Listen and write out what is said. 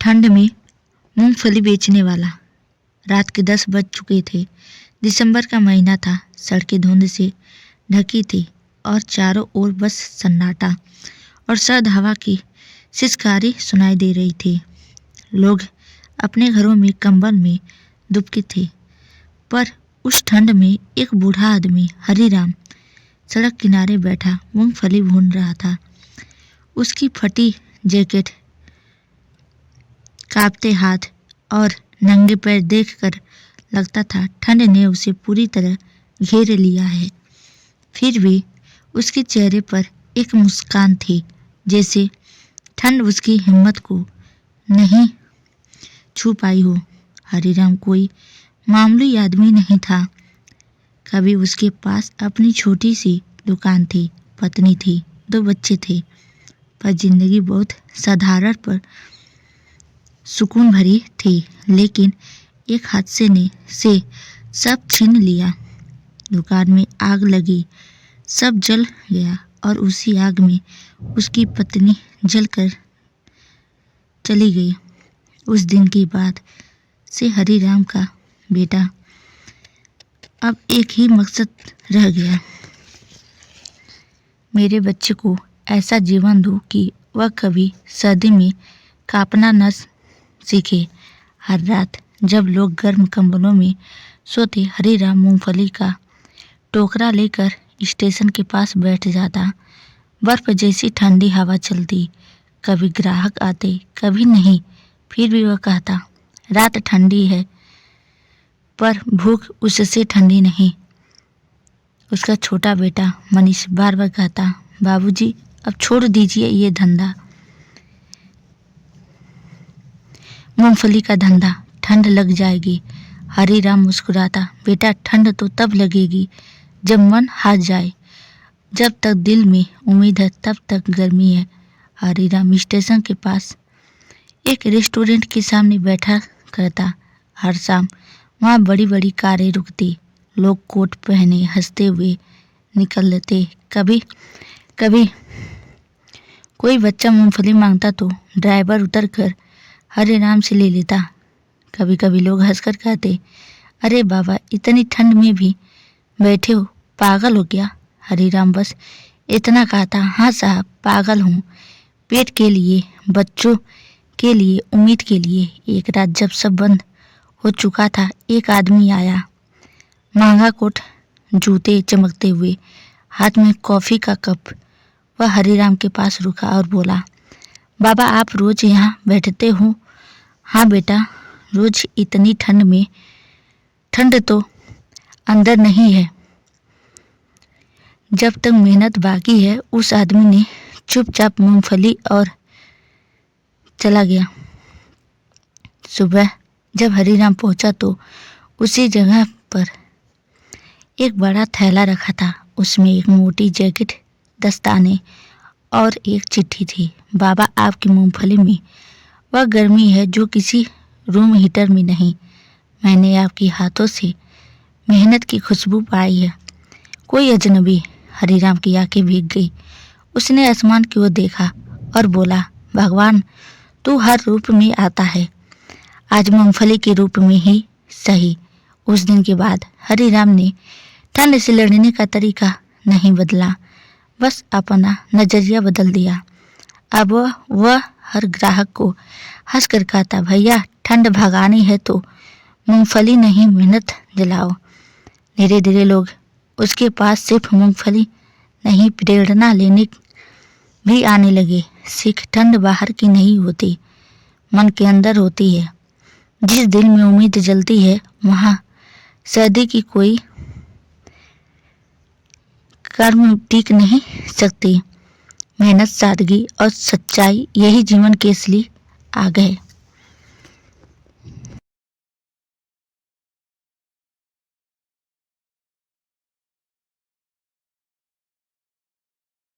ठंड में मूंगफली बेचने वाला। रात के 10 बज चुके थे। दिसंबर का महीना था। सड़कें धुंध से ढकी थी और चारों ओर बस सन्नाटा और सर्द हवा की सिसकारी सुनाई दे रही थी। लोग अपने घरों में कंबल में दुबके थे, पर उस ठंड में एक बूढ़ा आदमी हरिराम सड़क किनारे बैठा मूंगफली भून रहा था। उसकी फटी जैकेट, कांपते हाथ और नंगे पैर देखकर लगता था ठंड ने उसे पूरी तरह घेर लिया है। फिर भी उसके चेहरे पर एक मुस्कान थी, जैसे ठंड उसकी हिम्मत को नहीं छू पाई हो। हरिराम कोई मामूली आदमी नहीं था। कभी उसके पास अपनी छोटी सी दुकान थी, पत्नी थी, 2 बच्चे थे, पर जिंदगी बहुत साधारण पर सुकून भरी थी। लेकिन एक हादसे ने से सब छीन लिया। दुकान में आग लगी, सब जल गया और उसी आग में उसकी पत्नी जलकर चली गई। उस दिन के बाद से हरिराम का बेटा अब एक ही मकसद रह गया, मेरे बच्चे को ऐसा जीवन दूं कि वह कभी सर्दी में कांपना न सीखे। हर रात जब लोग गर्म कंबलों में सोते, हरिराम मूंगफली का टोकरा लेकर स्टेशन के पास बैठ जाता। बर्फ जैसी ठंडी हवा चलती, कभी ग्राहक आते, कभी नहीं। फिर भी वह कहता, रात ठंडी है पर भूख उससे ठंडी नहीं। उसका छोटा बेटा मनीष बार बार कहता, बाबूजी अब छोड़ दीजिए ये धंधा, मूंगफली का धंधा, ठंड लग जाएगी। हरिराम मुस्कुराता, बेटा ठंड तो तब लगेगी जब मन हार जाए। जब तक दिल में उम्मीद है तब तक गर्मी है। हरिराम स्टेशन के पास एक रेस्टोरेंट के सामने बैठा करता। हर शाम वहाँ बड़ी बड़ी कारें रुकती, लोग कोट पहने हंसते हुए निकलते। कभी कभी कोई बच्चा मूंगफली मांगता तो ड्राइवर उतरकर हरिराम से ले लेता। कभी कभी लोग हंसकर कहते, अरे बाबा इतनी ठंड में भी बैठे हो, पागल हो क्या? हरिराम बस इतना कहता, हाँ साहब पागल हूँ, पेट के लिए, बच्चों के लिए, उम्मीद के लिए। एक रात जब सब बंद हो चुका था, एक आदमी आया, महंगा कोट, जूते चमकते हुए, हाथ में कॉफ़ी का कप। वह हरिराम के पास रुका और बोला, बाबा आप रोज यहाँ बैठते हो? हाँ बेटा, रोज इतनी ठंड में। ठंड तो अंदर नहीं है, जब तक मेहनत बाकी है। उस आदमी ने चुपचाप मूंगफली और चला गया। सुबह जब हरिराम पहुंचा तो उसी जगह पर एक बड़ा थैला रखा था। उसमें एक मोटी जैकेट, दस्ताने और एक चिट्ठी थी। बाबा आपकी मूंगफली में वह गर्मी है जो किसी रूम हीटर में नहीं। मैंने आपके हाथों से मेहनत की खुशबू पाई है। कोई अजनबी। हरिराम की आंखें भीग गई। उसने आसमान की ओर देखा और बोला, भगवान तू हर रूप में आता है, आज मूंगफली के रूप में ही सही। उस दिन के बाद हरिराम ने ठंड से लड़ने का तरीका नहीं बदला, बस अपना नजरिया बदल दिया। अब वह हर ग्राहक को हंसकर कहता, भैया ठंड भगानी है तो मूंगफली नहीं मेहनत जलाओ। धीरे धीरे लोग उसके पास सिर्फ मूंगफली नहीं, प्रेरणा लेने भी आने लगे। सीख ठंड बाहर की नहीं होती, मन के अंदर होती है। जिस दिल में उम्मीद जलती है वहाँ सर्दी की कोई कर्म टिक नहीं सकती। मेहनत, सादगी और सच्चाई, यही जीवन के असली आग है।